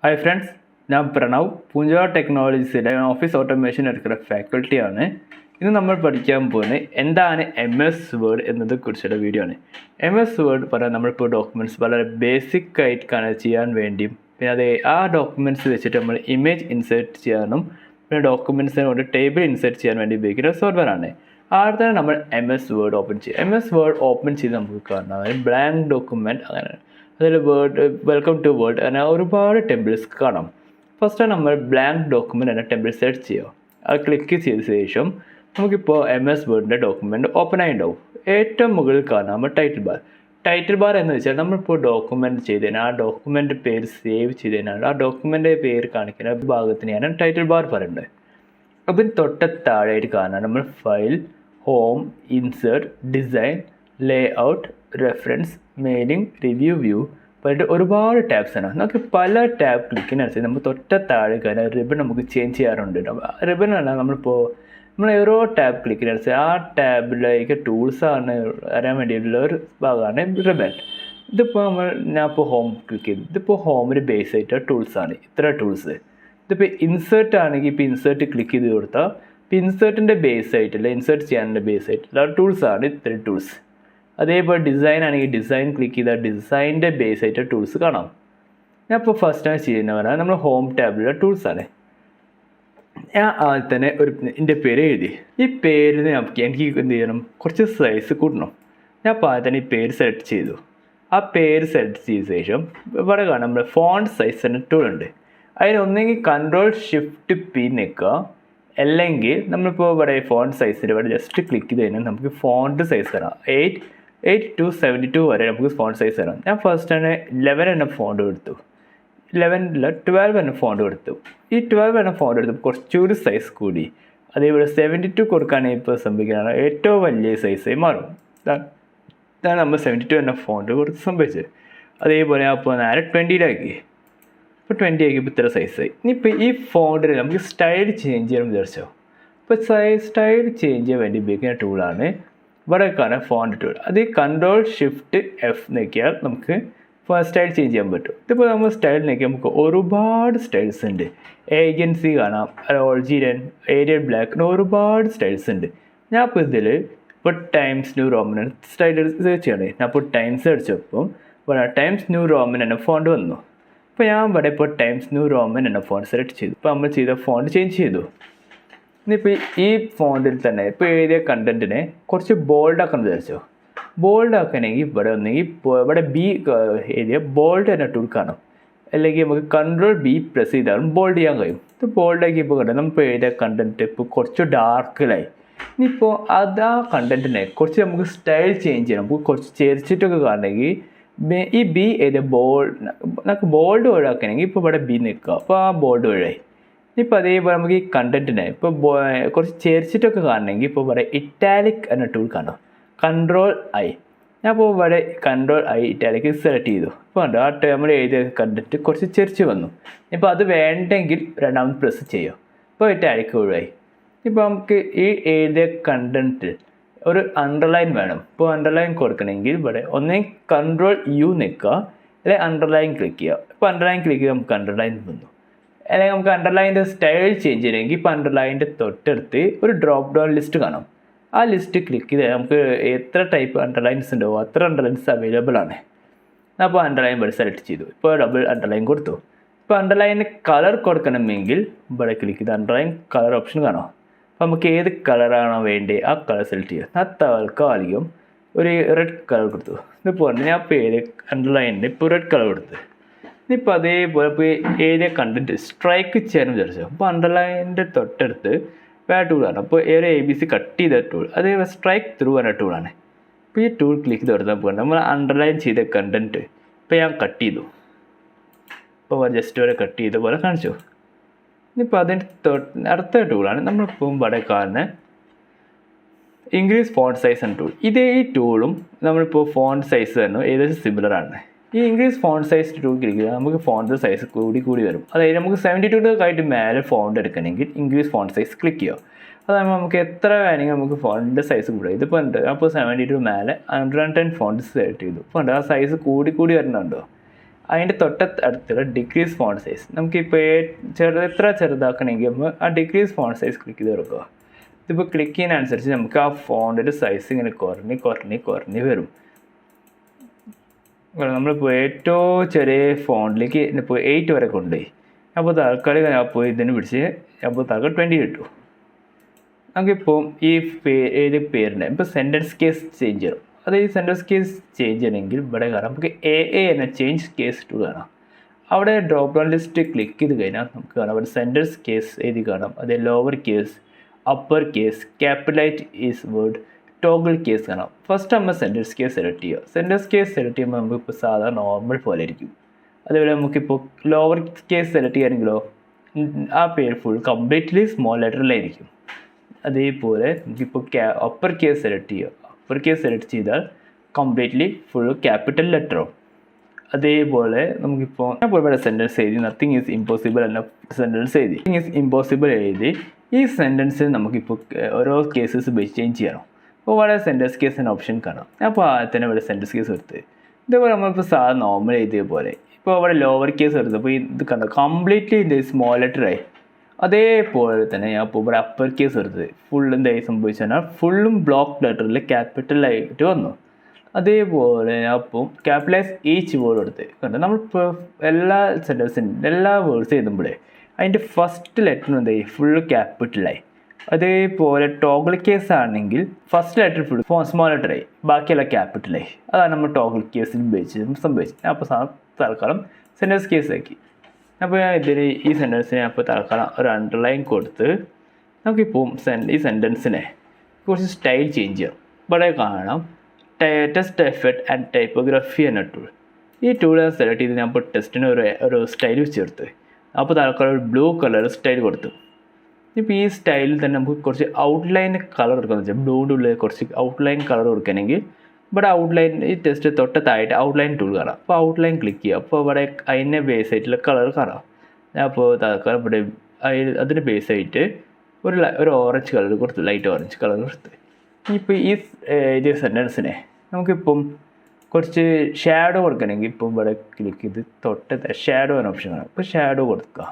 Hi friends, ഞാൻ Pranav പൂഞ്ചോള ടെക്നോളജീസിലെ office automation എടുക്കുന്ന ഫാക്കൽറ്റിയാണ്. ഇന്ന് നമ്മൾ പഠിക്കാൻ പോകുന്നത് എന്താണ് MS വേർഡ് എന്നതിനെക്കുറിച്ചുള്ള വീഡിയോ ആണ്. MS വേർഡ് പറയാൻ നമ്മളിപ്പോൾ ഡോക്യുമെൻറ്റ്സ് വളരെ ബേസിക് ആയിട്ടാണ് ചെയ്യാൻ വേണ്ടിയും പിന്നെ അത് ആ ഡോക്യുമെൻറ്റ്സ് വെച്ചിട്ട് നമ്മൾ ഇമേജ് ഇൻസേർട്ട് ചെയ്യാനും പിന്നെ ഡോക്യുമെൻറ്റ്സിനോട് ടേബിൾ ഇൻസേർട്ട് ചെയ്യാൻ വേണ്ടി ഉപയോഗിക്കുന്ന സോഫ്റ്റ്വെയറാണ്. ആദ്യം നമ്മൾ MS വേർഡ് ഓപ്പൺ ചെയ്യും. MS വേർഡ് ഓപ്പൺ ചെയ്ത് നമുക്ക് കാണാം ബ്ലാങ്ക് ഡോക്യുമെൻറ്റ് അങ്ങനെ അതിൽ വേർഡ് വെൽക്കം ടു വേർഡ് അങ്ങനെ ഒരുപാട് ടെമ്പിൾസ് കാണാം. ഫസ്റ്റ് നമ്മൾ ബ്ലാങ്ക് ഡോക്യുമെൻ്റ് എന്ന ടെമ്പിൾ സെർച്ച് ചെയ്യുക. അത് ക്ലിക്ക് ചെയ്ത ശേഷം നമുക്കിപ്പോൾ MS വേർഡിൻ്റെ ഡോക്യുമെൻറ്റ് ഓപ്പൺ ആയി ഉണ്ടാവും. ഏറ്റവും മുകളിൽ കാണാം നമ്മൾ ടൈറ്റിൽ ബാർ എന്ന് വെച്ചാൽ നമ്മളിപ്പോൾ ഡോക്യുമെൻറ്റ് ചെയ്തതിനാൽ ആ ഡോക്യുമെൻ്റ് പേര് സേവ് ചെയ്തതിനാൽ ആ ഡോക്യുമെൻ്റ് പേര് കാണിക്കുന്ന ഭാഗത്തിനെയാണ് ടൈറ്റിൽ ബാർ പറയുന്നത്. അതിന് തൊട്ട് താഴെയായിട്ട് കാണാം നമ്മൾ ഫയൽ, ഹോം, ഇൻസേർട്ട്, ഡിസൈൻ, ലേ out, reference, mailing, review, view പറഞ്ഞിട്ട് ഒരുപാട് ടാബ്സ് ആണ്. നമുക്ക് പല ടാബ് ക്ലിക്കിനനുസരിച്ച് നമ്മൾ തൊട്ട താഴെ കഴിഞ്ഞാൽ റിബൺ നമുക്ക് ചേഞ്ച് ചെയ്യാറുണ്ട്. റിബൺ അല്ല നമ്മളിപ്പോൾ നമ്മൾ ഓരോ ടാബ് ക്ലിക്കിനനുസരിച്ച് ആ ടാബിലേക്ക് ടൂൾസാണ് അറിയാൻ വേണ്ടിയിട്ടുള്ള ഒരു ഭാഗമാണ് റിബൺ. ഇതിപ്പോൾ ഞാനിപ്പോൾ ഹോം ക്ലിക്ക് ചെയ്തു. ഇതിപ്പോൾ ഹോമിന് ബേസ് ആയിട്ട് ടൂൾസാണ് ഇത്ര ടൂൾസ്. ഇതിപ്പോൾ ഇൻസേർട്ട് ആണെങ്കിൽ ഇപ്പോൾ ഇൻസേർട്ട് ക്ലിക്ക് ചെയ്ത് കൊടുത്താൽ ഇപ്പോൾ ഇൻസേർട്ടിൻ്റെ ബേസ് ആയിട്ടുള്ള ഇൻസേർട്ട് ചെയ്യാനുള്ള ബേസ് ആയിട്ടുള്ള ടൂൾസാണ് ഇത്ര ടൂൾസ്. അതേപോലെ ഡിസൈൻ ആണെങ്കിൽ ഡിസൈൻ ക്ലിക്ക് ചെയ്താൽ ഡിസൈനിൻ്റെ ബേസ് ആയിട്ട് ടൂൾസ് കാണാം. ഞാൻ ഇപ്പോൾ ഫസ്റ്റ് ടൈം ചെയ്യുന്ന പറഞ്ഞാൽ നമ്മൾ ഹോം ടാബിലുള്ള ടൂൾസാണ്. ഞാൻ ആദ്യം തന്നെ എൻ്റെ പേര് എഴുതി. ഈ പേരിന് എനിക്ക് എന്ത് ചെയ്യണം, കുറച്ച് സൈസ് കൂട്ടണം. ഞാൻ അപ്പോൾ ആദ്യം തന്നെ ഈ പേര് സെലക്ട് ചെയ്തു. ആ പേര് സെലക്ട് ചെയ്ത ശേഷം ഇവിടെ കാണാം നമ്മുടെ ഫോണ്ട് സൈസ് എന്ന ടൂളുണ്ട്. അതിനൊന്നെങ്കിൽ Ctrl+Shift+P നിൽക്കുക, അല്ലെങ്കിൽ നമ്മളിപ്പോൾ ഇവിടെ ഫോണ്ട് സൈസിൻ്റെ ഇവിടെ ജസ്റ്റ് ക്ലിക്ക് ചെയ്ത് കഴിഞ്ഞാൽ നമുക്ക് ഫോണ്ട് സൈസ് തരാം. 8 to 72 വരെ നമുക്ക് ഫോണ്ട് സൈസ് തരാം. ഞാൻ ഫസ്റ്റ് തന്നെ 11 എന്ന ഫോണ്ട് കൊടുത്തു. 11 12 എന്ന ഫോണ്ട് കൊടുത്തു. ഈ 12 എന്ന ഫോണ്ട് എടുത്ത് കുറച്ചുകൂടി സൈസ് കൂടി. അതേപോലെ 72 കൊടുക്കുകയാണെങ്കിൽ ഇപ്പോൾ സംഭവിക്കുകയാണ് ഏറ്റവും വലിയ സൈസായി മാറും. ഇതാണ് നമ്മൾ 72 എന്ന ഫോണ്ട് കൊടുത്ത് സംഭവിച്ചത്. അതേപോലെ അപ്പോൾ നേരെ 20 ഇപ്പോൾ 20 ആക്കിയപ്പോൾ ഇത്ര സൈസായി. ഇനിയിപ്പോൾ ഈ ഫോണ്ടിൽ നമുക്ക് സ്റ്റൈൽ ചേഞ്ച് ചെയ്യണം വിചാരിച്ചോ. ഇപ്പോൾ സ്റ്റൈൽ ചേഞ്ച് ചെയ്യാൻ വേണ്ടി ഉപയോഗിക്കുന്ന ടൂളാണ് ഇവിടെ കാണാൻ ഫോണ്ട് ടൂൾ. അത് Ctrl+Shift+F നോക്കിയാൽ നമുക്ക് സ്റ്റൈൽ ചേഞ്ച് ചെയ്യാൻ പറ്റും. ഇതിപ്പോൾ നമ്മൾ സ്റ്റൈൽ നോക്കിയാൽ നമുക്ക് ഒരുപാട് സ്റ്റൈൽസ് ഉണ്ട്. ഏജൻസി കാണാം, ഓൾജീരിയൻ, ഏരിയൽ ബ്ലാക്ക്, ഒരുപാട് സ്റ്റൈൽസ് ഉണ്ട്. ഞാൻ ഇപ്പോൾ ഇതിൽ ഇപ്പോൾ times new Roman style search ചെയ്യണേ. ഞാൻ ഇപ്പോൾ ടൈംസ് അടിച്ചപ്പോൾ ഇവിടെ ടൈംസ് ന്യൂ റോമൻ എന്ന ഫോണ്ട് വന്നു. അപ്പോൾ ഞാൻ ഇവിടെ ഇപ്പോൾ ടൈംസ് ന്യൂ റോമൻ എന്ന ഫോണ്ട് സെലക്ട് ചെയ്തു. ഇപ്പോൾ നമ്മൾ ചെയ്ത ഫോണ്ട് ചേഞ്ച് ചെയ്തു. ഇനിയിപ്പോൾ ഈ ഫോണ്ടിൽ തന്നെ ഇപ്പോൾ എഴുതിയ കണ്ടൻറ്റിനെ കുറച്ച് ബോൾഡാക്കാൻ വിചാരിച്ചോ. ബോൾഡ് ആക്കണമെങ്കിൽ ഇവിടെ ഒന്നെങ്കിൽ ഇവിടെ B എഴുതിയ ബോൾഡ് എന്ന ടൂൾ കാണും, അല്ലെങ്കിൽ നമുക്ക് Ctrl+B പ്രസ് ചെയ്താലും ബോൾഡ് ചെയ്യാൻ കഴിയും. ഇത് ബോൾഡാക്കി ഇപ്പോൾ കണ്ടത് നമ്മളിപ്പോൾ എഴുതിയ കണ്ടൻറ്റ് ഇപ്പോൾ കുറച്ച് ഡാർക്കിലായി. ഇനിയിപ്പോൾ അത് ആ കണ്ടൻറ്റിനെ കുറച്ച് നമുക്ക് സ്റ്റൈൽ ചേഞ്ച് ചെയ്യണം. നമുക്ക് കുറച്ച് ചെരിച്ചിട്ടൊക്കെ കാണണമെങ്കിൽ ഈ B എഴുതിയ നമുക്ക് ബോൾഡ് ഒഴിവാക്കണമെങ്കിൽ ഇപ്പോൾ ഇവിടെ B നിൽക്കുക. അപ്പോൾ ആ ബോൾഡ് ഒഴിവായി. ഇപ്പോൾ അതേപോലെ നമുക്ക് ഈ കണ്ടൻറ്റിനെ ഇപ്പോൾ കുറച്ച് ചേർച്ചിട്ടൊക്കെ കാണണമെങ്കിൽ ഇപ്പോൾ ഇവിടെ ഇറ്റാലിക് എന്ന ടൂൾ കാണാം. Ctrl+I. ഞാൻ ഇപ്പോൾ ഇവിടെ Ctrl+I ഇറ്റാലിക് സെലക്ട് ചെയ്തു. ഇപ്പോൾ കണ്ടോ ആ നമ്മൾ എഴുതിയ കണ്ടൻറ്റ് കുറച്ച് ചെരിച്ച് വന്നു. ഇപ്പോൾ അത് വേണ്ടെങ്കിൽ രണ്ടാമത് പ്രസ് ചെയ്യുക. ഇപ്പോൾ ഇറ്റാലിക് ഒഴിവായി. ഇപ്പോൾ നമുക്ക് ഈ എഴുതിയ കണ്ടൻറ്റ് ഒരു അണ്ടർലൈൻ വേണം. ഇപ്പോൾ അണ്ടർലൈൻ കൊടുക്കണമെങ്കിൽ ഇവിടെ ഒന്നെങ്കിൽ Ctrl+U നിൽക്കുക, അല്ലെങ്കിൽ അണ്ടർലൈൻ ക്ലിക്ക് ചെയ്യുക. ഇപ്പോൾ അണ്ടർലൈൻ ക്ലിക്ക് ചെയ്ത് നമുക്ക് അണ്ടർലൈൻ വന്നു. അല്ലെങ്കിൽ നമുക്ക് അണ്ടർലൈൻ്റെ സ്റ്റൈൽ ചേഞ്ച് ചെയ്യണമെങ്കിൽ ഇപ്പോൾ അണ്ടർലൈൻ്റെ തൊട്ടടുത്ത് ഒരു ഡ്രോപ്പ് ഡൗൺ ലിസ്റ്റ് കാണാം. ആ ലിസ്റ്റ് ക്ലിക്ക് ചെയ്താൽ നമുക്ക് എത്ര ടൈപ്പ് അണ്ടർലൈൻസ് ഉണ്ടോ അത്ര അണ്ടർലൈൻസ് അവൈലബിൾ ആണ്. അപ്പോൾ അണ്ടർലൈൻ ഇവിടെ സെലക്ട് ചെയ്തു. ഇപ്പോൾ ഡബിൾ അണ്ടർലൈൻ കൊടുത്തു. ഇപ്പോൾ അണ്ടർലൈന് കളർ കൊടുക്കണമെങ്കിൽ ഇവിടെ ക്ലിക്ക് ചെയ്ത് അണ്ടർലൈൻ കളർ ഓപ്ഷൻ കാണാം. അപ്പോൾ നമുക്ക് ഏത് കളറാണോ വേണ്ടത് ആ കളർ സെലക്ട് ചെയ്യുക. ഞാൻ താൽക്കാലികം ഒരു റെഡ് കളർ കൊടുത്തു. ഇതിപ്പോൾ ഞാൻ പേര് അണ്ടർലൈനിന് ഇപ്പോൾ റെഡ് കളർ കൊടുത്തു. ഇനിയിപ്പോൾ അതേപോലെ ഇപ്പോൾ ഏരിയ കണ്ടൻറ്റ് സ്ട്രൈക്ക് ചെയ്യാൻ വിചാരിച്ചു. അപ്പോൾ അണ്ടർലൈനിൻ്റെ തൊട്ടടുത്ത് വേറെ ടൂളാണ്. അപ്പോൾ ഏരിയ ABC കട്ട് ചെയ്ത ടൂൾ, അതേപോലെ സ്ട്രൈക്ക് ത്രൂ എന്ന ടൂളാണ്. അപ്പോൾ ഈ ടൂൾ ക്ലിക്ക് ചെയ്ത് കൊടുത്താൽ പോകണം നമ്മൾ അണ്ടർലൈൻ ചെയ്ത കണ്ടൻറ്റ് ഇപ്പോൾ ഞാൻ കട്ട് ചെയ്തു. ഇപ്പോൾ ജസ്റ്റ് വരെ കട്ട് ചെയ്ത പോലെ കാണിച്ചു. ഇനിയിപ്പോൾ അതിൻ്റെ അടുത്ത ടൂളാണ് നമ്മളിപ്പോൾ ഇവിടെ കാണുന്ന ഇൻക്രീസ് ഫോണ്ട് സൈസ് എന്ന ടൂൾ. ഇതേ ഈ ടൂളും നമ്മളിപ്പോൾ ഫോണ്ട് സൈസ് തന്നെ ഏകദേശം സിമിലറാണ്. ഈ increase font size tool click ചെയ്താൽ നമുക്ക് ഫോണ്ട് സൈസ് കൂടി വരും. അതായത് നമുക്ക് 72 ആയിട്ട് മേലെ ഫോണ്ട് എടുക്കണമെങ്കിൽ ഇൻക്രീസ് ഫോണ്ട് സൈസ് ക്ലിക്ക് ചെയ്യുക. അതാകുമ്പോൾ നമുക്ക് എത്ര വേണമെങ്കിൽ നമുക്ക് ഫോണ്ടിൻ്റെ സൈസ് കൂടുക. ഇതിപ്പോൾ ഉണ്ട് അപ്പോൾ 72 മേലെ 110 ഫോണ്ട് സെലക്ട് ചെയ്തു. ഇപ്പോൾ ഉണ്ട് ആ സൈസ് കൂടി വരുന്നുണ്ടോ. അതിൻ്റെ തൊട്ടടുത്തുള്ള ഡിക്രീസ് ഫോണ്ട് സൈസ്. നമുക്കിപ്പോൾ എത്ര ചെറുതാക്കണമെങ്കിൽ നമ്മൾ ആ ഡിക്രീസ് ഫോണ്ട് സൈസ് ക്ലിക്ക് ചെയ്ത് കൊടുക്കുക. ഇതിപ്പോൾ ക്ലിക്ക് ചെയ്യുന്നതനുസരിച്ച് നമുക്ക് ആ ഫോണ്ടിൻ്റെ സൈസ് ഇങ്ങനെ കുറഞ്ഞ് വരും. നമ്മളിപ്പോൾ ഏറ്റവും ചെറിയ ഫോണ്ടിലേക്ക് ഇപ്പോൾ 8 വരെ കൊണ്ടുപോയി. അപ്പോൾ തൽക്കാലം ഞാൻ പോയി ഇതിന് പിടിച്ച് അപ്പോൾ തൽക്കാലം 20 കിട്ടും. നമുക്കിപ്പോൾ ഈ ഏത് പേരിൻ്റെ ഇപ്പോൾ സെൻറ്റൻസ് കേസ് ചേഞ്ച് ചെയ്യണം. അത് ഈ സെൻറ്റൻസ് കേസ് ചേഞ്ച് ചെയ്യണമെങ്കിൽ ഇവിടെ കാണാം നമുക്ക് എന്ന ചേഞ്ച് കേസ് ടു കാണാം. അവിടെ ഡ്രോപ്പ് ഡൗൺ ലിസ്റ്റ് ക്ലിക്ക് ചെയ്ത് കഴിഞ്ഞാൽ നമുക്ക് കാണാം അവിടെ സെൻറ്റൻസ് കേസ് എഴുതി കാണാം. അത് lower case, upper case, capitalise each word, toggle case കാണാം. ഫസ്റ്റ് നമ്മൾ സെൻറ്റൻസ് കേസ് സെലക്ട് ചെയ്യുക. സെൻറ്റൻസ് കേസ് സെലക്ട് ചെയ്യുമ്പോൾ നമുക്കിപ്പോൾ സാധാരണ നോർമൽ പോലെ ആയിരിക്കും. അതേപോലെ നമുക്കിപ്പോൾ ലോവർ കേസ് സെലക്ട് ചെയ്യുകയാണെങ്കിലോ ആ പേര് ഫുൾ കംപ്ലീറ്റ്ലി സ്മോൾ ലെറ്ററിലായിരിക്കും. അതേപോലെ നമുക്കിപ്പോൾ അപ്പർ കേസ് സെലക്ട് ചെയ്യുക. അപ്പർ കേസ് സെലക്ട് ചെയ്താൽ കംപ്ലീറ്റ്ലി ഫുൾ ക്യാപിറ്റൽ ലെറ്ററോ. അതേപോലെ നമുക്കിപ്പോൾ ഇവിടെ സെൻറ്റൻസ് എഴുതി നത്തിങ് ഈസ് ഇമ്പോസിബിൾ എന്ന സെൻറ്റൻസ് എഴുതി ഇമ്പോസിബിൾ എഴുതി ഈ സെൻറ്റൻസ് നമുക്കിപ്പോൾ ഓരോ കേസസ് ബേസ് ചേഞ്ച് ചെയ്യണം. അപ്പോൾ ഇവിടെ സെൻറ്റൻസ് കേസ് എന്ന ഓപ്ഷൻ കാണാം. അപ്പോൾ ആദ്യം ഇവിടെ സെൻറ്റൻസ് കേസ് എടുത്ത് ഇതേപോലെ നമ്മളിപ്പോൾ സാധാരണ നോർമൽ എഴുതിയ പോലെ ഇപ്പോൾ അവിടെ ലോവർ കേസ് എടുത്ത് അപ്പോൾ ഇത് കണ്ടോ കംപ്ലീറ്റ്ലി ഇത് സ്മോൾ ലെറ്ററായി. അതേപോലെ തന്നെ ഞാൻ ഇപ്പോൾ ഇവിടെ അപ്പർ കേസ് എടുത്തത് ഫുൾ എന്തായി സംഭവിച്ചാൽ ഫുള്ളും ബ്ലോക്ക് ലെറ്ററിൽ ക്യാപിറ്റലായിട്ട് വന്നു. അതേപോലെ ഞാൻ ഇപ്പോൾ ക്യാപിറ്റലൈസ് ഈച്ച് വേർഡ് എടുത്ത് കണ്ടോ നമ്മളിപ്പോൾ എല്ലാ സെൻറ്റൻസിനും എല്ലാ വേർഡ്സ് എഴുതുമ്പോഴേ അതിൻ്റെ ഫസ്റ്റ് ലെറ്റർ എന്തായി ഫുള്ള് ക്യാപിറ്റലായി. അതേപോലെ ടോഗിൾ കേസ് ആണെങ്കിൽ ഫസ്റ്റ് ലെറ്റർ ഫുൾ സ്മോൾ ലെറ്ററായി, ബാക്കിയെല്ലാം ക്യാപിറ്റലായി. അതാണ് നമ്മൾ ടോഗിൾ കേസിൽ സംഭവിച്ചത്. അപ്പോൾ തൽക്കാലം സെൻറ്റൻസ് കേസ് ആക്കി. അപ്പോൾ ഞാൻ ഇതിൽ ഈ സെൻറ്റൻസിനെ അപ്പോൾ തൽക്കാലം ഒരു അണ്ടർലൈൻ കൊടുത്ത് നമുക്കിപ്പോൾ ഈ സെൻറ്റൻസിനെ കുറച്ച് സ്റ്റൈൽ ചേഞ്ച് ചെയ്യാം. ഇവിടെ കാണാം ടെസ്റ്റ് എഫക്റ്റ് ആൻഡ് ടൈപ്പോഗ്രഫി എന്ന ടൂൾ. ഈ ടൂൾ ഞാൻ സെലക്ട് ചെയ്ത് ഞാൻ ഇപ്പോൾ ടെസ്റ്റിന് ഒരു സ്റ്റൈൽ ചേർത്ത് അപ്പോൾ തൽക്കാലം ഒരു ബ്ലൂ കളർ സ്റ്റൈൽ കൊടുത്തു. ഇപ്പോൾ ഈ സ്റ്റൈലിൽ തന്നെ നമുക്ക് കുറച്ച് ഔട്ട്ലൈൻ കളർ കൊടുക്കാമെന്ന് വെച്ചാൽ ബ്ലൂൻ്റെ ഉള്ളിൽ കുറച്ച് ഔട്ട്ലൈൻ കളർ കൊടുക്കണമെങ്കിൽ ഇവിടെ ഔട്ട്ലൈൻ ഈ ടെസ്റ്റ് തൊട്ടത്തായിട്ട് ഔട്ട്ലൈൻ ടൂൾ കാണാം. അപ്പോൾ ഔട്ട്ലൈൻ ക്ലിക്ക് ചെയ്യുക. അപ്പോൾ ഇവിടെ അതിനെ ബേസ് ആയിട്ടുള്ള കളർ കാണാം. അപ്പോൾ തൽക്കാലം ഇവിടെ അതിന് ബേസ് ആയിട്ട് ഒരു ഓറഞ്ച് കളർ കൊടുത്ത് ലൈറ്റ് ഓറഞ്ച് കളർ കൊടുത്ത് ഇപ്പോൾ ഈ എഴുതിയ സെൻറ്റൻസിനെ നമുക്കിപ്പം കുറച്ച് ഷാഡോ കൊടുക്കണമെങ്കിൽ ഇപ്പോൾ ഇവിടെ ക്ലിക്ക് ചെയ്ത് തൊട്ടത്തെ ഷാഡോ എന്ന ഓപ്ഷൻ കാണാം. ഇപ്പോൾ ഷാഡോ കൊടുക്കുക.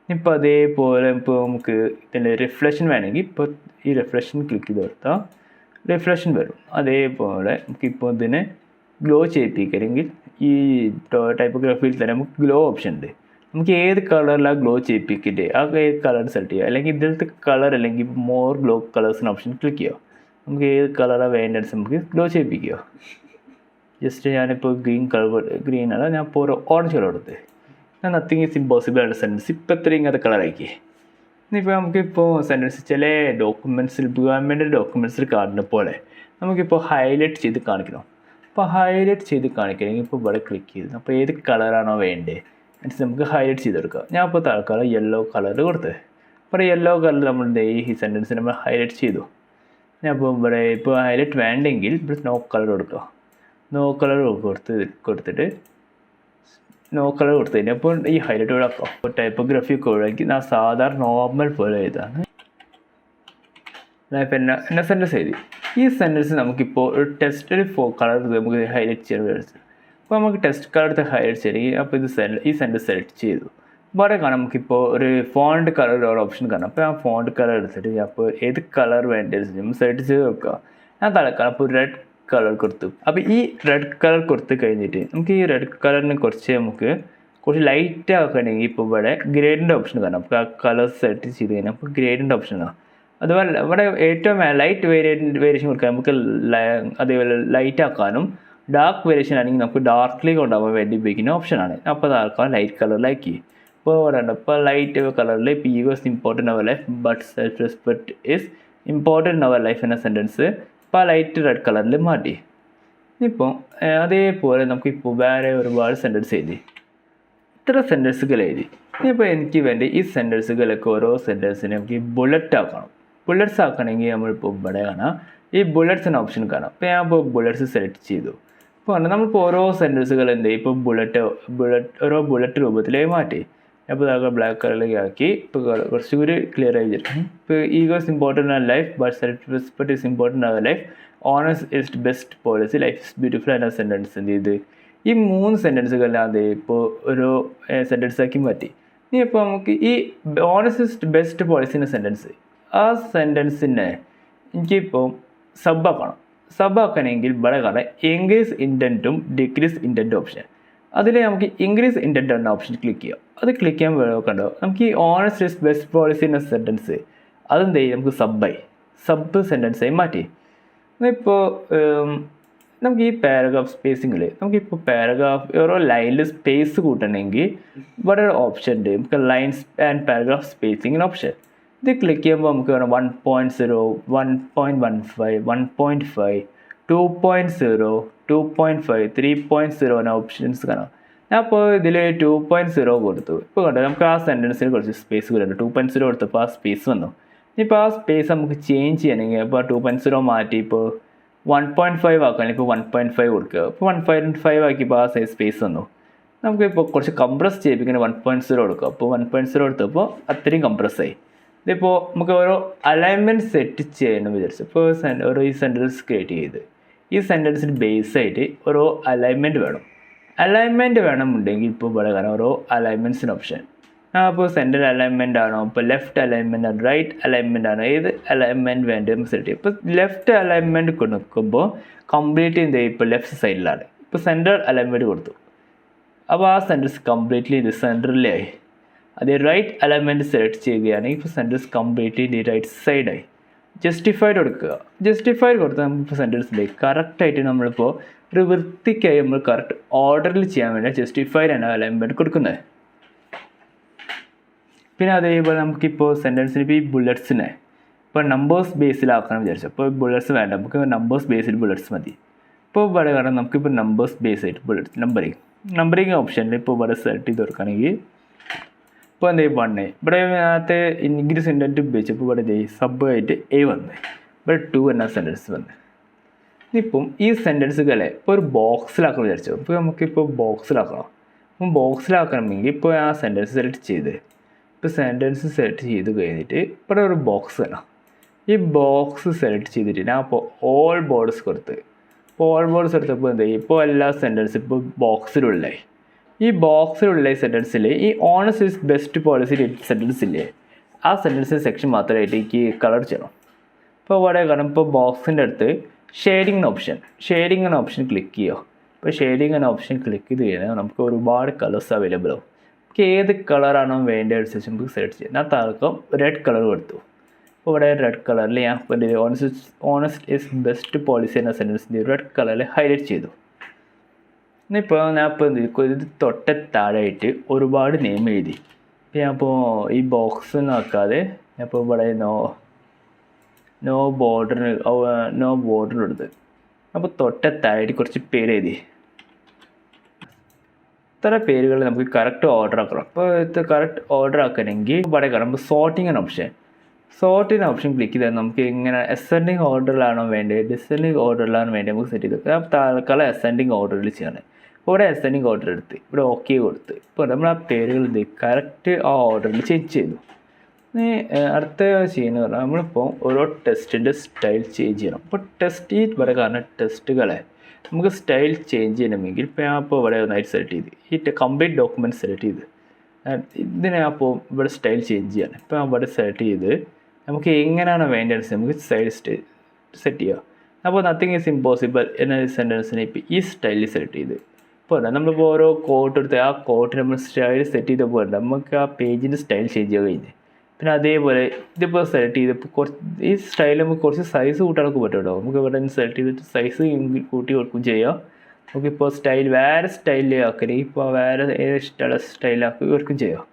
ഇപ്പോൾ അതേപോലെ ഇപ്പോൾ നമുക്ക് ഇതിൻ്റെ റിഫ്ലക്ഷൻ വേണമെങ്കിൽ ഇപ്പോൾ ഈ റിഫ്ലക്ഷൻ ക്ലിക്ക് ചെയ്ത് കൊടുത്താൽ റിഫ്ലക്ഷൻ വരും. അതേപോലെ നമുക്കിപ്പോൾ ഇതിനെ ഗ്ലോ ചെയ്യിപ്പിക്കണമെങ്കിൽ ഈ ടൈപ്പോഗ്രാഫിയിൽ തന്നെ നമുക്ക് ഗ്ലോ ഓപ്ഷൻ ഉണ്ട്. നമുക്ക് ഏത് കളറിലാണ് ഗ്ലോ ചെയ്യിപ്പിക്കട്ടെ ആ ഏത് കളർ സെലക്ട് ചെയ്യുക. അല്ലെങ്കിൽ ഇതിലത്തെ കളർ അല്ലെങ്കിൽ മോർ ഗ്ലോ കളേഴ്സിന് ഓപ്ഷൻ ക്ലിക്ക് ചെയ്യുക. നമുക്ക് ഏത് കളറാണ് വേണ്ടത് നമുക്ക് ഗ്ലോ ചെയ്യിപ്പിക്കുക. ജസ്റ്റ് ഞാനിപ്പോൾ ഗ്രീൻ ആണ് ഞാൻ ഇപ്പോൾ ഒരു ഓറഞ്ച് കളർ കൊടുത്ത് ഞാൻ നത്തിങ് ഈസ് ഇമ്പോസിബിൾ ആണ് സെൻറ്റൻസ് ഇപ്പോൾ ഇത്രയും ഇങ്ങനത്തെ കളറാക്കി. ഇനിയിപ്പോൾ നമുക്കിപ്പോൾ സെൻറ്റൻസ് ചില ഡോക്യുമെൻറ്റ്സിൽ ഗവൺമെൻറ് ഡോക്യുമെൻറ്റ്സിൽ കാണുന്ന പോലെ നമുക്കിപ്പോൾ ഹൈലൈറ്റ് ചെയ്ത് കാണിക്കണം. അപ്പോൾ ഹൈലൈറ്റ് ചെയ്ത് കാണിക്കണമെങ്കിൽ ഇപ്പോൾ ഇവിടെ ക്ലിക്ക് ചെയ്ത് അപ്പോൾ ഏത് കളറാണോ വേണ്ടത് അനുസരിച്ച് നമുക്ക് ഹൈലൈറ്റ് ചെയ്തെടുക്കാം. ഞാൻ ഇപ്പോൾ തൽക്കാലം യെല്ലോ കളർ കൊടുത്ത് അപ്പോൾ യെല്ലോ കളർ നമ്മൾ ഈ സെൻറ്റൻസ് നമ്മൾ ഹൈലൈറ്റ് ചെയ്തു. ഞാൻ ഇപ്പോൾ ഇവിടെ ഇപ്പോൾ ഹൈലൈറ്റ് വേണ്ടെങ്കിൽ ഇവിടെ നോ കളർ കൊടുക്കുക. നോ കളർ കൊടുത്തിട്ട് നോ കളർ കൊടുത്തു കഴിഞ്ഞാൽ അപ്പോൾ ഈ ഹൈലൈറ്റ് ഒഴിവാക്കാം. അപ്പോൾ ടൈപ്പോഗ്രഫി ഒക്കെ ഒഴിവാക്കി ഞാൻ സാധാരണ നോർമൽ പോലെ എഴുതാണ്. ഞാനിപ്പോൾ എന്നെ സെൻറ്റൻസ് എഴുതി. ഈ സെൻറ്റൻസ് നമുക്കിപ്പോൾ ഒരു ടെസ്റ്റ് കളർ നമുക്ക് ഹൈലൈറ്റ് ചെയ്യാൻ വിചാരിച്ചു. അപ്പോൾ നമുക്ക് ടെസ്റ്റ് കളർ എടുത്ത് ഹൈലൈറ്റ് ചെയ്യണമെങ്കിൽ അപ്പോൾ ഈ സെൻറ്റൻസ് സെലക്ട് ചെയ്തു. ഇവിടെ കാണാം നമുക്കിപ്പോൾ ഒരു ഫോണ്ട് കളർ ഒരു ഓപ്ഷൻ കാണാം. അപ്പോൾ ആ ഫോണ്ട് കളർ എടുത്തിട്ട് ഞാൻ അപ്പോൾ ഏത് കളർ വേണ്ടത് നമ്മൾ സെലക്ട് ചെയ്ത് വെക്കുക. ഞാൻ തലക്കാലം അപ്പോൾ റെഡ് കളർ കൊടുത്തു. അപ്പോൾ ഈ റെഡ് കളർ കൊടുത്ത് കഴിഞ്ഞിട്ട് നമുക്ക് ഈ റെഡ് കളറിനെ കുറച്ച് ലൈറ്റ് ആക്കണമെങ്കിൽ ഇപ്പോൾ ഇവിടെ ഗ്രേഡിൻ്റെ ഓപ്ഷൻ കാണാം. അപ്പോൾ ആ കളർ സെലക്ട് ചെയ്ത് കഴിഞ്ഞാൽ അപ്പോൾ ഗ്രേഡിൻ്റെ ഓപ്ഷനാണ്. അതുപോലെ ഇവിടെ ഏറ്റവും ലൈറ്റ് വേരിയേഷൻ കൊടുക്കാൻ നമുക്ക് അതേപോലെ ലൈറ്റ് ആക്കാനും ഡാർക്ക് വേരിയേഷൻ ആണെങ്കിൽ നമുക്ക് ഡാർക്ക്ലി കൊണ്ടുപോകാൻ വേണ്ടി ഉപയോഗിക്കുന്ന ഓപ്ഷനാണ്. അപ്പോൾ അതാക്കാൻ ലൈറ്റ് കളറിലാക്കി. ഇപ്പോൾ ഇവിടെ ഉണ്ട് ഇപ്പോൾ ലൈറ്റ് കളറിൽ ഇപ്പോൾ ego is important our life but self respect is important our life എന്ന സെൻറ്റൻസ് ഇപ്പോൾ ലൈറ്റ് റെഡ് കളറിൽ മാറ്റി. ഇപ്പോൾ അതേപോലെ നമുക്കിപ്പോൾ വേറെ ഒരുപാട് സെൻറ്റൻസ് എഴുതി. ഇത്ര സെൻറ്റൻസുകൾ എഴുതി. ഇനിയിപ്പോൾ എനിക്ക് വേണ്ടി ഈ സെൻറ്റൻസുകളൊക്കെ ഓരോ സെൻറ്റൻസിനെ നമുക്ക് ബുള്ളറ്റ് ആക്കണം. ബുള്ളറ്റ്സ് ആക്കണമെങ്കിൽ നമ്മളിപ്പോൾ ഇവിടെ കാണാം ഈ ബുള്ളറ്റ്സ് എന്ന ഓപ്ഷൻ കാണാം. അപ്പോൾ ഞാൻ ഇപ്പോൾ ബുള്ളറ്റ്സ് സെലക്ട് ചെയ്തു. ഇപ്പോൾ നമ്മളിപ്പോൾ ഓരോ സെൻറ്റൻസുകൾ എന്ത് ചെയ്യും ഇപ്പോൾ ഓരോ ബുള്ളറ്റ് രൂപത്തിലേക്ക് മാറ്റി. അപ്പോൾ അതൊക്കെ ബ്ലാക്ക് കളറിലേക്ക് ആക്കി. ഇപ്പോൾ കുറച്ചുകൂടി ക്ലിയർ ആയി തരും. ഇപ്പോൾ ego is important in life but self respect is important our life ഓണേഴ്സ് is best policy life is beautiful എന്ന സെൻറ്റൻസ് എന്ത് ചെയ്ത് ഈ 3 സെൻറ്റൻസുകളല്ലാതെ ഇപ്പോൾ ഒരു സെൻറ്റൻസാക്കി മാറ്റി. ഇനി ഇപ്പോൾ നമുക്ക് ഈ ഓണസ്റ്റ് ബെസ്റ്റ് പോളിസിൻ്റെ സെൻറ്റൻസ്, ആ സെൻറ്റൻസിനെ എനിക്കിപ്പോൾ സബ്ബാക്കണം. സബ്ബാക്കണമെങ്കിൽ ഇവിടെ കാരണം ഇൻക്രീസ് ഇൻറ്റൻറ്റും ഡിക്രീസ് ഇൻറ്റൻറ്റും ഓപ്ഷൻ. അതിൽ നമുക്ക് ഇൻക്രീസ് ഇൻറ്റൻറ്റ് എന്ന ഓപ്ഷൻ ക്ലിക്ക് ചെയ്യാം. അത് ക്ലിക്ക് ചെയ്യാൻ കണ്ടോ നമുക്ക് ഈ ഓണസ്റ്റ് ബെസ്റ്റ് പോളിസി എന്ന സെൻറ്റൻസ് അതെന്ത് ചെയ്യും, നമുക്ക് സബ് സെൻറ്റൻസായി മാറ്റി. ഇപ്പോൾ നമുക്ക് ഈ പാരഗ്രാഫ് സ്പേസിങ്ങിൽ നമുക്കിപ്പോൾ പാരഗ്രാഫ് ഓരോ ലൈനിൽ സ്പേസ് കൂട്ടണമെങ്കിൽ ഇവിടെ ഒരു ഓപ്ഷൻ ഉണ്ട്, നമുക്ക് ലൈൻസ് ആൻഡ് പാരഗ്രാഫ് സ്പേസിങ്ങിന് ഓപ്ഷൻ. ഇത് ക്ലിക്ക് ചെയ്യുമ്പോൾ നമുക്ക് വേണം 1.0, 1.15, 1.5, 2.0, 2.5, 3.0 എന്ന ഓപ്ഷൻസ് കാണാം. ഞാൻ അപ്പോൾ ഇതിൽ 2.0 കൊടുത്തു. ഇപ്പോൾ കണ്ടോ നമുക്ക് ആ സെൻറ്റൻസിന് കുറച്ച് സ്പേസ് വരുന്നുണ്ട്. 2.0 കൊടുത്തപ്പോൾ ആ സ്പേസ് വന്നു. ഇപ്പോൾ ആ സ്പേസ് നമുക്ക് ചേഞ്ച് ചെയ്യണമെങ്കിൽ ഇപ്പോൾ 2.0 മാറ്റി ഇപ്പോൾ 1.5 ആക്കാൻ ഇപ്പോൾ 1.5 കൊടുക്കുക. ഇപ്പോൾ 1.5 ആക്കിയപ്പോൾ ആ സ്പേസ് വന്നു. നമുക്കിപ്പോൾ കുറച്ച് കംപ്രസ് ചെയ്യിപ്പിക്കുന്ന 1.0 കൊടുക്കുക. അപ്പോൾ 1.0 കൊടുത്തപ്പോൾ അത്രയും കംപ്രസ്സായി. ഇതിപ്പോൾ നമുക്ക് ഓരോ അലൈൻമെൻറ്റ് സെറ്റ് ചെയ്യണമെന്ന് വിചാരിച്ചു. ഇപ്പോൾ ഓരോ ഈ സെൻറ്റൻസ് ക്രിയേറ്റ് ചെയ്ത് ഈ സെൻറ്റൻസിന് ബേസായിട്ട് ഓരോ അലൈൻമെൻറ്റ് വേണം. അലൈൻമെൻറ്റ് വേണമെന്നുണ്ടെങ്കിൽ ഇപ്പോൾ ഇവിടെ കാണാം ഓരോ അലൈൻമെൻറ്റ്സിന് ഓപ്ഷൻ. അപ്പോൾ സെൻറ്റർ അലൈൻമെൻ്റ് ആണോ, ഇപ്പോൾ ലെഫ്റ്റ് അലൈൻമെൻ്റ് ആണോ, റൈറ്റ് അലൈൻമെൻ്റ് ആണോ, ഏത് അലൈൻമെൻറ്റ് വേണ്ടതെന്ന് സെലക്ട് ചെയ്യും. ഇപ്പോൾ ലെഫ്റ്റ് അലൈൻമെൻറ്റ് കൊടുക്കുമ്പോൾ കംപ്ലീറ്റ് എന്ത് ചെയ്യും, ഇപ്പോൾ ലെഫ്റ്റ് സൈഡിലാണ്. ഇപ്പോൾ സെൻറ്റർ അലൈൻമെൻറ്റ് കൊടുത്തു, അപ്പോൾ ആ സെൻറ്റൻസ് കംപ്ലീറ്റ്ലി ഇത് സെൻറ്ററിലായി. അതേ റൈറ്റ് അലൈൻമെൻറ്റ് സെലക്ട് ചെയ്യുകയാണെങ്കിൽ ഇപ്പോൾ സെൻറ്റൻസ് കംപ്ലീറ്റ്ലി റൈറ്റ് സൈഡായി. ജസ്റ്റിഫൈഡ് കൊടുക്കുക. ജസ്റ്റിഫൈഡ് കൊടുത്താൽ നമുക്കിപ്പോൾ സെൻറ്റൻസിൻ്റെ കറക്റ്റായിട്ട് നമ്മളിപ്പോൾ ഒരു വൃത്തിക്കായി നമ്മൾ കറക്റ്റ് ഓർഡറിൽ ചെയ്യാൻ വേണ്ടി ജസ്റ്റിഫൈഡ് എന്ന അലൈൻമെൻറ്റ് കൊടുക്കുന്നത്. പിന്നെ അതേപോലെ നമുക്കിപ്പോൾ സെൻറ്റൻസിന് ഇപ്പോൾ ഈ ബുള്ളറ്റ്സിനെ ഇപ്പോൾ നമ്പേഴ്സ് ബേസിലാക്കണം വിചാരിച്ചു. അപ്പോൾ ബുള്ളറ്റ്സ് വേണ്ട, നമുക്ക് നമ്പേഴ്സ് ബേസിൽ ബുള്ളറ്റ്സ് മതി. ഇപ്പോൾ ഇവിടെ കാരണം നമുക്കിപ്പോൾ നമ്പേഴ്സ് ബേസായിട്ട് ബുള്ളറ്റ്സ് നമ്പറിങ് ഓപ്ഷനിൽ ഇപ്പോൾ ഇവിടെ സെലക്ട് ചെയ്ത് കൊടുക്കുകയാണെങ്കിൽ ഇപ്പോൾ എന്ത് ചെയ്യും 1 ഇവിടെ നേരത്തെ ഇൻക്രീസ് ഇൻറ്റൻറ്റ് ഉപയോഗിച്ചപ്പോൾ ഇവിടെ എന്ത് ചെയ്യും സബ്ബായിട്ട് A വന്ന് ഇവിടെ 2 എന്ന സെൻറ്റൻസ് വന്ന്. ഇപ്പം ഈ സെൻറ്റൻസുകളെ ഇപ്പോൾ ഒരു ബോക്സിലാക്കണം വിചാരിച്ചു. അപ്പോൾ നമുക്കിപ്പോൾ ബോക്സിലാക്കണം. അപ്പം ബോക്സിലാക്കണമെങ്കിൽ ഇപ്പോൾ ആ സെൻറ്റൻസ് സെലക്ട് ചെയ്ത് ഇപ്പോൾ സെൻറ്റൻസ് സെലക്ട് ചെയ്ത് കഴിഞ്ഞിട്ട് ഇവിടെ ഒരു ബോക്സ് വേണം. ഈ ബോക്സ് സെലക്ട് ചെയ്തിട്ട് ഞാൻ അപ്പോൾ ഓൾ ബോർഡ്സ് കൊടുത്ത് ഇപ്പോൾ ഓൾ ബോർഡ്സ് എടുത്തപ്പോൾ എന്ത് ചെയ്യും ഇപ്പോൾ എല്ലാ സെൻറ്റൻസും ഇപ്പോൾ ബോക്സിലുള്ളായി. ഈ ബോക്സിലുള്ള സെൻറ്റൻസിൽ ഈ honest is best policy sentence ഇല്ലേ, ആ സെൻറ്റൻസിൻ്റെ സെക്ഷൻ മാത്രമായിട്ട് എനിക്ക് കളർ ചെയ്യണം. ഇപ്പോൾ ഇവിടെ കാരണം ഇപ്പോൾ ബോക്സിൻ്റെ അടുത്ത് ഷെയ്ഡിങ് എന്ന ഓപ്ഷൻ ക്ലിക്ക് ചെയ്യുക. ഇപ്പോൾ ഷെയ്ഡിങ് എന്ന ഓപ്ഷൻ ക്ലിക്ക് ചെയ്ത് കഴിഞ്ഞാൽ നമുക്ക് ഒരുപാട് കളേഴ്സ് അവൈലബിൾ ആവും. നമുക്ക് ഏത് കളറാണോ വേണ്ടതനുസരിച്ച് നമുക്ക് സെലക്ട് ചെയ്യാം. ഞാൻ താൽക്കം റെഡ് കളർ കൊടുത്തു. അപ്പോൾ ഇവിടെ റെഡ് കളറിൽ ഞാൻ ഓണസ്റ്റ് ഈസ് ബെസ്റ്റ് പോളിസി എന്ന സെൻറ്റൻസിൻ്റെ റെഡ് കളറിൽ ഹൈലൈറ്റ് ചെയ്തു. ഇപ്പോൾ ഞാൻ ഇപ്പോൾ എന്ത് ഇത് തൊട്ട താഴെയായിട്ട് ഒരുപാട് നെയിം എഴുതി. ഇപ്പോൾ ഞാൻ ഇപ്പോൾ ഈ ബോക്സ് നോക്കാതെ ഞാൻ ഇപ്പോൾ ഇവിടെ നോ ബോർഡർ എടുത്ത് അപ്പോൾ തൊട്ട താഴെയായിട്ട് കുറച്ച് പേര് എഴുതി. ഇത്ര പേരുകൾ നമുക്ക് കറക്റ്റ് ഓർഡർ ആക്കണം. അപ്പോൾ ഇത് കറക്റ്റ് ഓർഡർ ആക്കണമെങ്കിൽ ഇവിടെ കാണുമ്പോൾ സോർട്ടിങ് ഓപ്ഷൻ ക്ലിക്ക് ചെയ്താൽ നമുക്ക് ഇങ്ങനെ അസെൻഡിങ് ഓർഡറിലാണോ വേണ്ടത് ഡിസെൻഡിങ് ഓർഡറിലാണോ വേണ്ടത് നമുക്ക് സെറ്റ് ചെയ്ത് ഞാൻ തൽക്കാലം അസെൻഡിങ് ഓർഡറിൽ ചെയ്യണം. അപ്പോൾ ഇവിടെ അസെൻഡിങ് ഓർഡർ എടുത്ത് ഇവിടെ ഓക്കെ കൊടുത്ത് ഇപ്പോൾ നമ്മൾ ആ പേരുകൾ കറക്റ്റ് ആ ഓർഡറിൽ ചേഞ്ച് ചെയ്തു. അടുത്ത ചെയ്യുന്നത് പറഞ്ഞാൽ നമ്മളിപ്പോൾ ഓരോ ടെസ്റ്റിൻ്റെ സ്റ്റൈൽ ചേഞ്ച് ചെയ്യണം. അപ്പോൾ ടെസ്റ്റ് ഈ ഇവിടെ കാരണം ടെസ്റ്റുകളെ നമുക്ക് സ്റ്റൈൽ ചേഞ്ച് ചെയ്യണമെങ്കിൽ ഇപ്പോൾ ഞാൻ ഇപ്പോൾ ഇവിടെ ഒന്നായിട്ട് സെലക്ട് ചെയ്ത് ഈ കംപ്ലീറ്റ് ഡോക്യുമെൻറ്റ് സെലക്ട് ചെയ്ത് ഇതിനെ അപ്പോൾ ഇവിടെ സ്റ്റൈൽ ചേഞ്ച് ചെയ്യാണ്. ഇപ്പോൾ ഞാൻ ഇവിടെ സെലക്ട് ചെയ്ത് നമുക്ക് എങ്ങനെയാണ് വേണ്ടത് നമുക്ക് സ്റ്റൈൽ സെറ്റ് ചെയ്യുക. അപ്പോൾ നത്തിങ് ഈസ് ഇമ്പോസിബിൾ എന്ന സെൻറ്റൻസിനെ ഇപ്പോൾ ഈ സ്റ്റൈലിൽ സെലക്ട് ചെയ്ത് ഇപ്പോൾ നമ്മളിപ്പോൾ ഓരോ കോട്ട് എടുത്ത് ആ കോട്ട് നമ്മൾ സ്റ്റൈൽ സെറ്റ് ചെയ്തപ്പോൾ നമുക്ക് ആ പേജിൻ്റെ സ്റ്റൈൽ ചേഞ്ച് ചെയ്യാൻ കഴിഞ്ഞ്. പിന്നെ അതേപോലെ ഇതിപ്പോൾ സെലക്ട് ചെയ്തപ്പോൾ കുറച്ച് ഈ സ്റ്റൈൽ നമുക്ക് കുറച്ച് സൈസ് കൂട്ടാനൊക്കെ പറ്റും കേട്ടോ. നമുക്ക് ഇവിടെ സെലക്ട് ചെയ്തിട്ട് സൈസ് കൂട്ടി കൊടുക്കുകയും ചെയ്യാം. നമുക്കിപ്പോൾ സ്റ്റൈൽ വേറെ സ്റ്റൈലിൽ ആക്കല് ഇപ്പോൾ വേറെ ഇഷ്ടമുള്ള സ്റ്റൈലാക്കി കൊടുക്കുകയും ചെയ്യാം.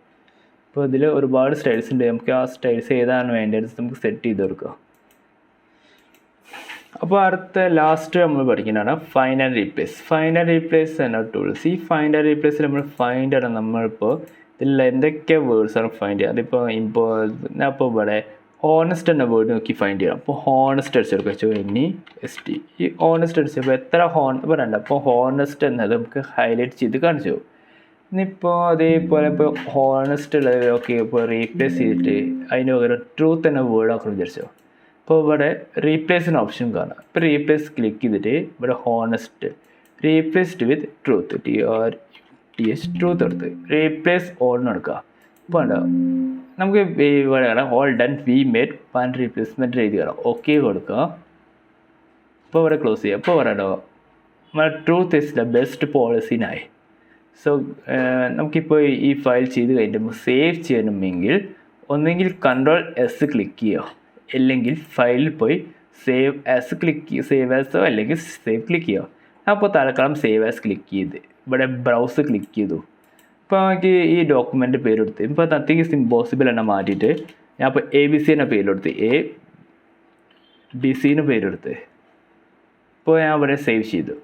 അപ്പോൾ ഇതിൽ ഒരുപാട് സ്റ്റൈൽസ് ഉണ്ട്. നമുക്ക് ആ സ്റ്റൈൽസ് ഏതാണ് വേണ്ടത് നമുക്ക് സെറ്റ് ചെയ്ത് കൊടുക്കുക. അപ്പോൾ അടുത്ത ലാസ്റ്റ് നമ്മൾ പഠിക്കുന്നതാണ് ഫൈൻഡ് ആൻഡ് റീപ്ലേസ് എന്ന ടൂൾസ്. ഈ ഫൈൻഡ് ആൻഡ് റീപ്ലേസിൽ നമ്മളിപ്പോൾ ഇതിൽ എന്തൊക്കെ വേർഡ്സാണ് ഫൈൻഡ് ചെയ്യുക. അതിപ്പോൾ ഞാൻ ഇപ്പോൾ ഇവിടെ ഹോണസ്റ്റ് എന്ന വേർഡ് നോക്കി ഫൈൻഡ് ചെയ്യണം. അപ്പോൾ ഹോണസ്റ്റ് അടിച്ചെടുക്കുക NEST. ഈ ഹോണസ്റ്റ് അടിച്ചപ്പോൾ എത്ര ഇപ്പോൾ രണ്ട് അപ്പോൾ ഹോണസ്റ്റ് എന്നത് നമുക്ക് ഹൈലൈറ്റ് ചെയ്ത് കാണിച്ചു. ഇനിയിപ്പോൾ അതേപോലെ ഇപ്പോൾ ഹോണസ്റ്റ് ഉള്ളത് ഓക്കെ ഇപ്പോൾ റീപ്ലേസ് ചെയ്തിട്ട് അതിന് പകരം ട്രൂത്ത് എന്ന വേർഡ് ആക്കണം വിചാരിച്ചോ. അപ്പോൾ ഇവിടെ റീപ്ലേസിന് ഓപ്ഷൻ കാണാം. ഇപ്പോൾ റീപ്ലേസ് ക്ലിക്ക് ചെയ്തിട്ട് ഇവിടെ ഹോണസ്റ്റ് റീപ്ലേസ്ഡ് വിത്ത് ട്രൂത്ത് ട്രൂത്ത് എടുത്ത് റീപ്ലേസ് ഓൾ എന്ന് എടുക്കുക. ഇപ്പോൾ ഉണ്ടോ നമുക്ക് ഇവിടെ all done we made pan replacement എഴുതി തരാം. ഓക്കെ കൊടുക്കുക. ഇപ്പോൾ ഇവിടെ ക്ലോസ് ചെയ്യുക. ഇപ്പോൾ പറയണോ ട്രൂത്ത് ഇസ് ദ ബെസ്റ്റ് പോളിസിനായി. സോ നമുക്കിപ്പോൾ ഈ ഫയൽ ചെയ്ത് കഴിഞ്ഞിട്ട് സേവ് ചെയ്യണമെങ്കിൽ ഒന്നെങ്കിൽ Ctrl+S ക്ലിക്ക് ചെയ്യുക, അല്ലെങ്കിൽ ഫയലിൽ പോയി സേവ് ആസ് അല്ലെങ്കിൽ സേവ് ക്ലിക്ക് ചെയ്യുക. അപ്പോൾ തൽക്കാലം സേവ് ആസ് ക്ലിക്ക് ചെയ്ത് ഇവിടെ ബ്രൗസ് ക്ലിക്ക് ചെയ്തു. ഇപ്പോൾ നമുക്ക് ഈ ഡോക്യുമെൻ്റ് പേരെടുത്ത് ഇപ്പോൾ നത്തിങ് ഇസ് ഇമ്പോസിബിൾ എന്നെ മാറ്റിയിട്ട് ഞാൻ ഇപ്പോൾ ABC എന്ന പേരെടുത്ത് ABC പേരെടുത്ത് ഇപ്പോൾ ഞാൻ ഇവിടെ സേവ് ചെയ്തു.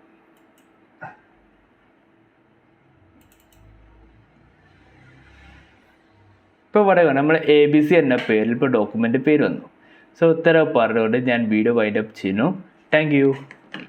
ഇപ്പോൾ പറയുക നമ്മൾ ABC എന്ന പേരിൽ ഇപ്പോൾ ഡോക്യുമെൻ്റ് പേര് വന്നു. സോ ഉത്തരം പറഞ്ഞുകൊണ്ട് ഞാൻ വീഡിയോ വൈൻഡ് അപ്പ് ചെയ്യുന്നു. Thank you.